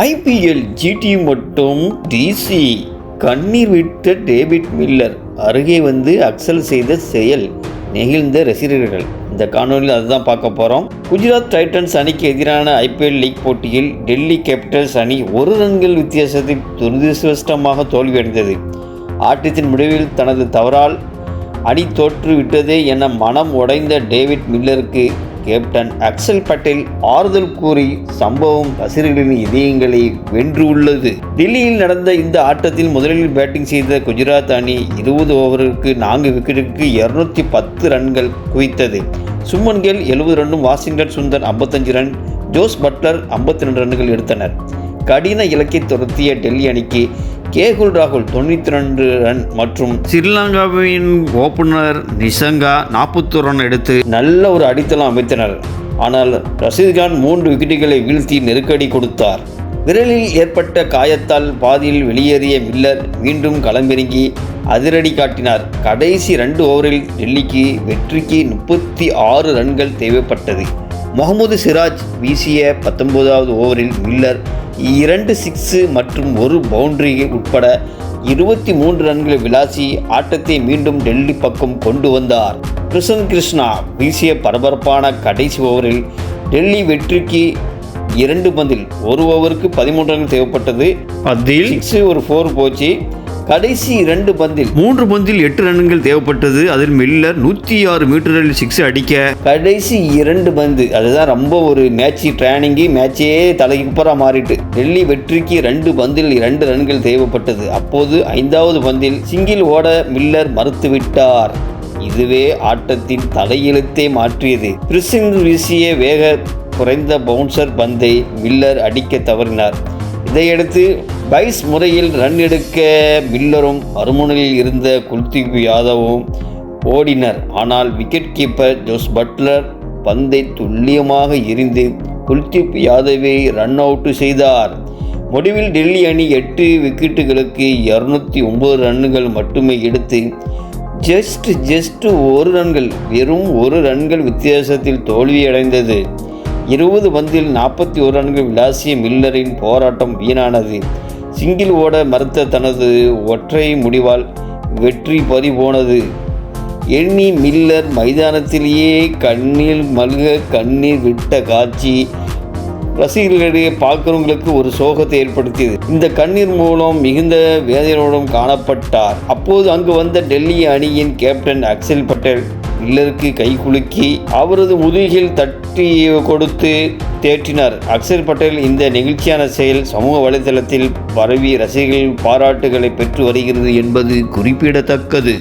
IPL GT மற்றும் DC கண்ணீர் விட்ட டேவிட் மில்லர் அருகே வந்து அக்சல் செய்த செயல் நெகிழ்ந்த ரசிகர்கள். இந்த காணொலியில் அதுதான் பார்க்க போகிறோம். குஜராத் டைட்டன்ஸ் அணிக்கு எதிரான ஐபிஎல் லீக் போட்டியில் டெல்லி கேபிட்டல்ஸ் அணி 1 ரன்கள் வித்தியாசத்தில் துரதிருஷ்டவசமாக தோல்வியடைந்தது. ஆட்டத்தின் முடிவில் தனது தவறால் அணி தோற்று விட்டதே என மனம் உடைந்த டேவிட் மில்லருக்கு கேப்டன் அக்சல் பட்டேல் ஆறுதல் கூறி சம்பவம் ரசிகர்களின் இதயங்களை வென்று உள்ளது. டெல்லியில் நடந்த இந்த ஆட்டத்தில் முதலில் பேட்டிங் செய்த குஜராத் அணி 20 ஓவருக்கு 4 விக்கெட்டுக்கு 210 ரன்கள் குவித்தது. சுமன் கில் 70 ரன்னும் Washington Sundar 55 run, Jos Buttler 52 ரன்கள் எடுத்தனர். கடின இலக்கை துரத்திய டெல்லி அணிக்கு கேகுல் ராகுல் 92 ரன் மற்றும் ஸ்ரீலங்காவின் ஓபனர் நிஷங்கா 41 ரன் எடுத்து நல்ல ஒரு அடித்தளம் அமைத்தனர். ஆனால் ரஷீத் கான் 3 விக்கெட்டுகளை வீழ்த்தி நெருக்கடி கொடுத்தார். விரலில் ஏற்பட்ட காயத்தால் பாதியில் வெளியேறிய மில்லர் மீண்டும் களமிறங்கி அதிரடி காட்டினார். கடைசி 2 ஓவரில் டெல்லிக்கு வெற்றிக்கு 36 ரன்கள் தேவைப்பட்டது. முகமது சிராஜ் வீசிய 19வது ஓவரில் மில்லர் 2 சிக்ஸு மற்றும் 1 பவுண்டரி உட்பட 23 ரன்களை விளாசி ஆட்டத்தை மீண்டும் டெல்லி பக்கம் கொண்டு வந்தார். பிரசன் கிருஷ்ணா வீசிய பரபரப்பான கடைசி ஓவரில் டெல்லி வெற்றிக்கு 2 பந்தில் 1 ஓவருக்கு 13 ரன்கள் தேவைப்பட்டது. அதில் 6 ஒரு 4 போச்சு. கடைசி 2 பந்தில் 3 பந்தில் 8 ரன்கள் தேவைப்பட்டது. அதில் மில்லர் 106 மீட்டரில் 6 அடிக்க கடைசி 2 பந்து அதுதான் ரொம்ப ஒரு மேட்சே தலைக்குப்புறா மாறிட்டு டெல்லி வெற்றிக்கு 2 பந்தில் 2 ரன்கள் தேவைப்பட்டது. அப்போது 5வது பந்தில் சிங்கிள் ஓட மில்லர் மறுத்துவிட்டார். இதுவே ஆட்டத்தின் தலையெழுத்தை மாற்றியது. பிரிசிங் வீசிய வேக குறைந்த பவுன்சர் பந்தை மில்லர் அடிக்க தவறினார். இதையடுத்து பைஸ் முறையில் ரன் எடுக்க மில்லரும் மறுமுனையில் இருந்த குல்தீப் யாதவும் ஓடினர். ஆனால் விக்கெட் கீப்பர் ஜோஸ் பட்லர் பந்தை துல்லியமாக எறிந்து குல்தீப் யாதவை ரன் அவுட் செய்தார். முடிவில் டெல்லி அணி 8 விக்கெட்டுகளுக்கு 209 ரன்கள் மட்டுமே எடுத்து ஜஸ்ட் 1 ரன்கள் வெறும் 1 ரன்கள் வித்தியாசத்தில் தோல்வியடைந்தது. 20 பந்தில் 41 ரன்கள் விளாசிய மில்லரின் போராட்டம் வீணானது. சிங்கிள் ஓட மறுத்த தனது ஒற்றை முடிவால் வெற்றி பறிபோனது. எண்ணி மில்லர் மைதானத்திலேயே கண்ணீர் மல்க கண்ணீர் விட்ட காட்சி ரசிகர்களிடையே பார்க்கிறவங்களுக்கு ஒரு சோகத்தை ஏற்படுத்தியது. இந்த கண்ணீர் மூலம் மிகுந்த வேதனையோடும் காணப்பட்டார். அப்போது அங்கு வந்த டெல்லி அணியின் கேப்டன் அக்சல் பட்டேல் மில்லருக்கு கை குலுக்கி அவரது முதுகில் தட்டி கொடுத்து தேற்றினார். அக்சல் பட்டேல் இந்த நெகிழ்ச்சியான செயல் சமூக வலைதளத்தில் பரவி ரசிகர்கள் பாராட்டுகளை பெற்று வருகிறது என்பது குறிப்பிடத்தக்கது.